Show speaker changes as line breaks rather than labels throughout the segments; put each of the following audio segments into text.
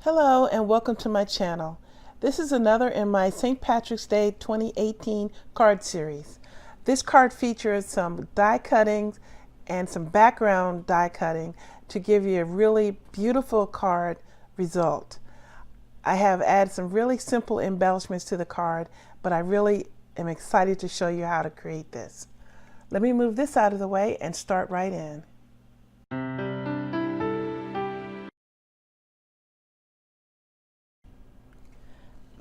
Hello and welcome to my channel. This is another in my St. Patrick's Day 2018 card series. This card features some die cuttings and some background die cutting to give you a really beautiful card result. I have added some really simple embellishments to the card, but I really am excited to show you how to create this. Let me move this out of the way and start right in.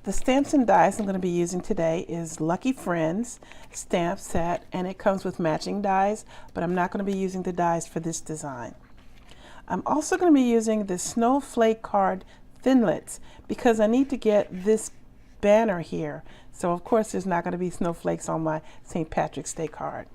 The stamps and dies I'm going to be using today is Lucky Friends stamp set, and it comes with matching dies, but I'm not going to be using the dies for this design. I'm also going to be using the Snowflake card Thinlits because I need to get this banner here. So of course there's not going to be snowflakes on my St. Patrick's Day card.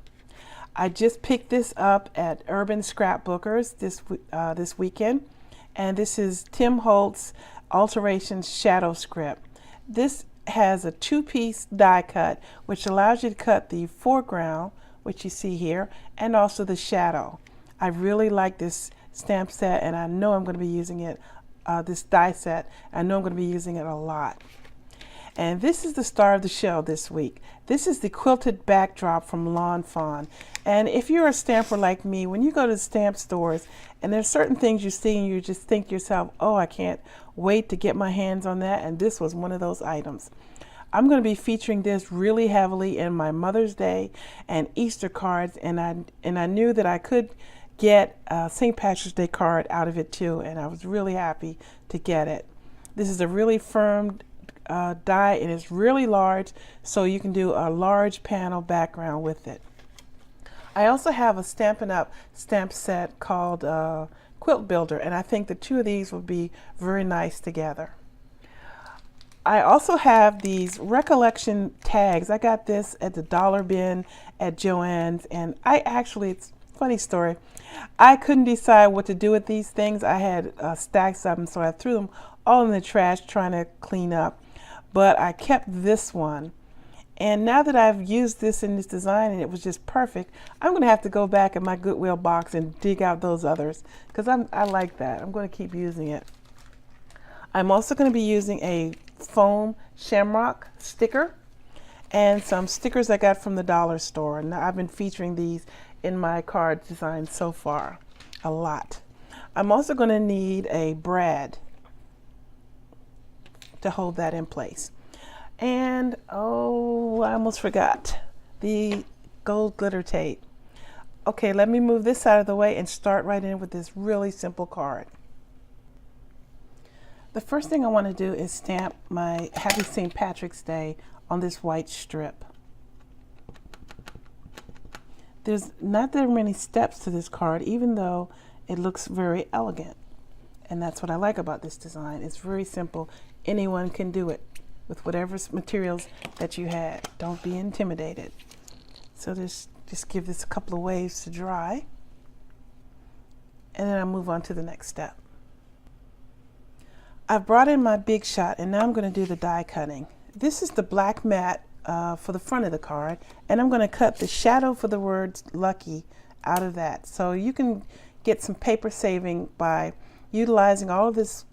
I just picked this up at Urban Scrapbookers this weekend, and this is Tim Holtz Alternations Shadow Script. This has a two-piece die cut which allows you to cut the foreground, which you see here, and also the shadow. I really like this stamp set, and I know I'm going to be using it, this die set, I know I'm going to be using it a lot. And this is the star of the show this week. This is the quilted backdrop from Fawn. And if you're a stamper like me, when you go to stamp stores and there's certain things you see and you just think to yourself, oh, I can't wait to get my hands on that, and this was one of those items. I'm going to be featuring this really heavily in my Mother's Day and Easter cards, and I knew that I could get a St. Patrick's Day card out of it too, and I was really happy to get it. This is a really firm die, and it's really large, so you can do a large panel background with it. I also have a Stampin' Up! Stamp set called Quilt Builder, and I think the two of these will be very nice together. I also have these Recollection tags. I got this at the dollar bin at Joann's, and it's a funny story. I couldn't decide what to do with these things. I had stacks of them, so I threw them all in the trash trying to clean up. But I kept this one, and now that I've used this in this design and it was just perfect, I'm going to have to go back in my Goodwill box and dig out those others because I like that. I'm going to keep using it. I'm also going to be using a foam shamrock sticker and some stickers I got from the dollar store, and I've been featuring these in my card design so far a lot. I'm also going to need a brad to hold that in place. And oh, I almost forgot the gold glitter tape. Okay, let me move this out of the way and start right in with this really simple card. The first thing I want to do is stamp my Happy St. Patrick's Day on this white strip. There's not that many steps to this card, even though it looks very elegant. And that's what I like about this design. It's very simple. Anyone can do it with whatever materials that you had. Don't be intimidated. So just give this a couple of waves to dry, and then I'll move on to the next step. I've brought in my Big Shot, and now I'm going to do the die cutting. This is the black mat for the front of the card, and I'm going to cut the shadow for the words Lucky out of that. So you can get some paper saving by utilizing all of this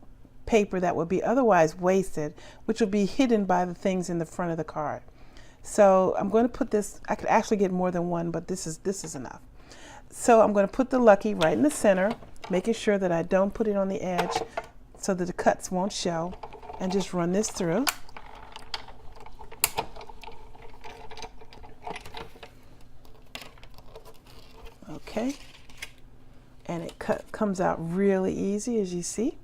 paper that would be otherwise wasted, which will be hidden by the things in the front of the card. So I'm going to put this, I could actually get more than one, but this is enough. So I'm going to put the Lucky right in the center, making sure that I don't put it on the edge so that the cuts won't show, and just run this through. Okay, and it comes out really easy, as you see.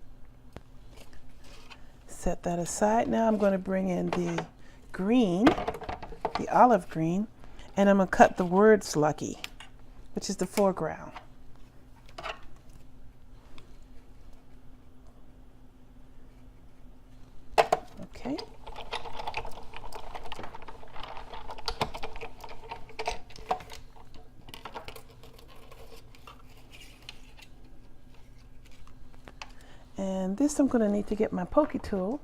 Set that aside. Now I'm going to bring in the green, the olive green, and I'm going to cut the words Lucky, which is the foreground. Okay. And this I'm going to need to get my pokey tool.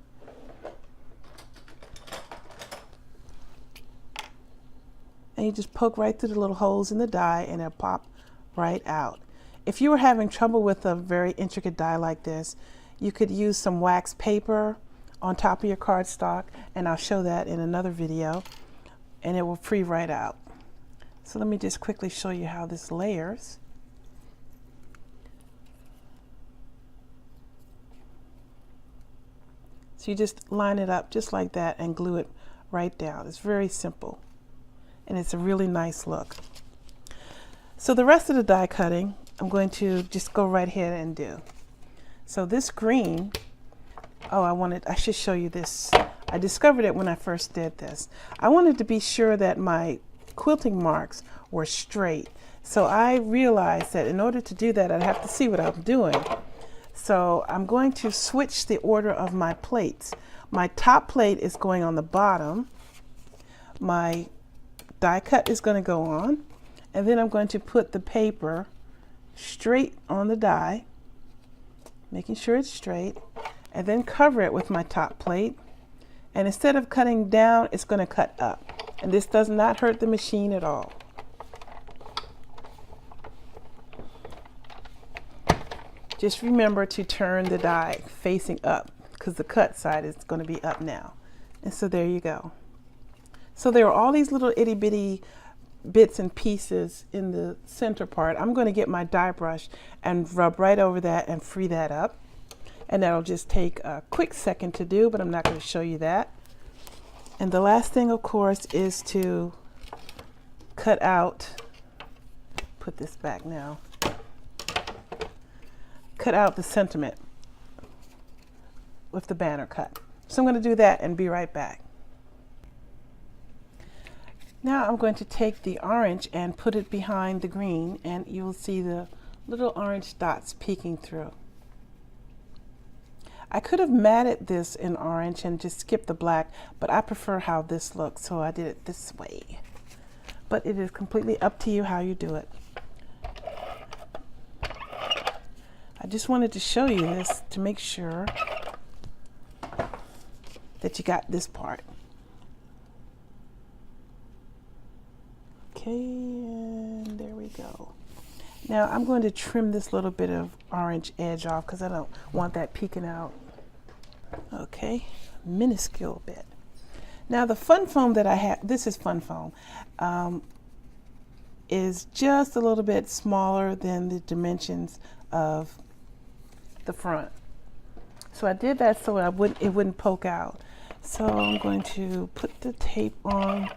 And you just poke right through the little holes in the die, and it'll pop right out. If you were having trouble with a very intricate die like this, You could use some wax paper on top of your cardstock, and I'll show that in another video, and it will free right out. So let me just quickly show you how this layers. So you just line it up just like that and glue it right down. It's very simple, and it's a really nice look. So the rest of the die cutting, I'm going to just go right ahead and do. So this green, I should show you this. I discovered it when I first did this. I wanted to be sure that my quilting marks were straight. So I realized that in order to do that, I'd have to see what I'm doing. So I'm going to switch the order of my plates. My top plate is going on the bottom. My die cut is going to go on. And then I'm going to put the paper straight on the die, making sure it's straight, and then cover it with my top plate. And instead of cutting down, it's going to cut up. And this does not hurt the machine at all. Just remember to turn the die facing up, because the cut side is going to be up now. And so there you go. So there are all these little itty bitty bits and pieces in the center part. I'm going to get my die brush and rub right over that and free that up. And that'll just take a quick second to do, but I'm not going to show you that. And the last thing, of course, is to cut out, put this back now, cut out the sentiment with the banner cut. So I'm going to do that and be right back. Now I'm going to take the orange and put it behind the green, and you'll see the little orange dots peeking through. I could have matted this in orange and just skipped the black, but I prefer how this looks, so I did it this way. But it is completely up to you how you do it. I just wanted to show you this to make sure that you got this part. Okay, and there we go. Now I'm going to trim this little bit of orange edge off because I don't want that peeking out. Okay, minuscule bit. Now the fun foam that I have, this is fun foam, is just a little bit smaller than the dimensions of the front. So I did that so it wouldn't poke out. So I'm going to put the tape on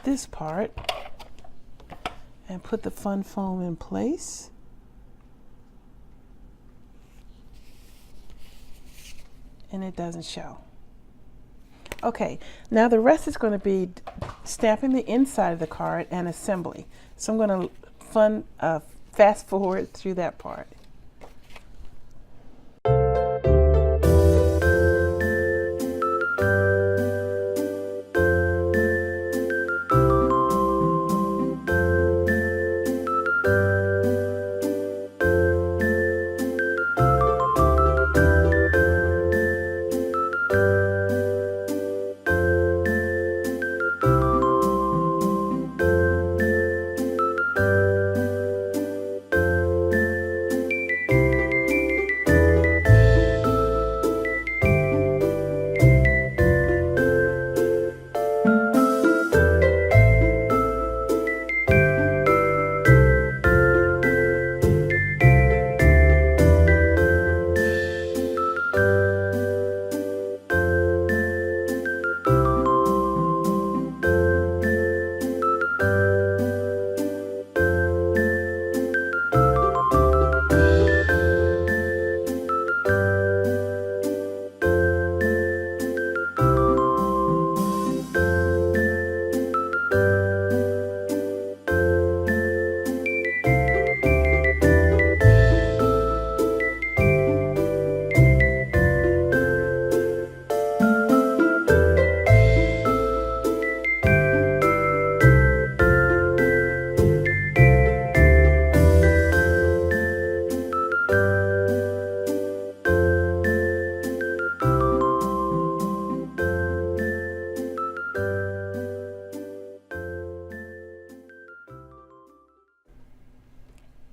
this part and put the fun foam in place. And it doesn't show. Okay, now the rest is going to be stamping the inside of the card and assembly. So I'm going to fast forward through that part.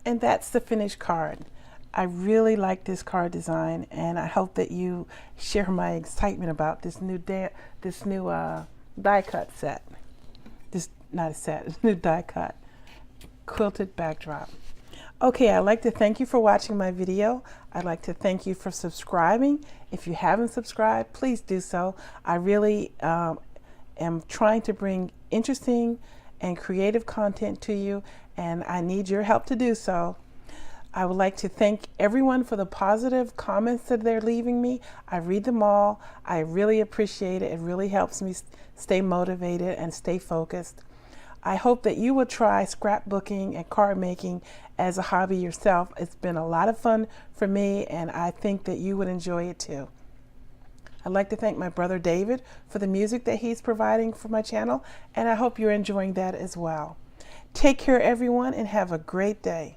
And that's the finished card. I really like this card design, and I hope that you share my excitement about this new die cut set. This, not a set, this new die cut quilted backdrop. Okay, I'd like to thank you for watching my video. I'd like to thank you for subscribing. If you haven't subscribed, please do so. I really am trying to bring interesting and creative content to you, and I need your help to do so. I would like to thank everyone for the positive comments that they're leaving me. I read them all. I really appreciate it. It really helps me stay motivated and stay focused. I hope that you will try scrapbooking and card making as a hobby yourself. It's been a lot of fun for me, and I think that you would enjoy it too. I'd like to thank my brother David for the music that he's providing for my channel, and I hope you're enjoying that as well. Take care, everyone, and have a great day.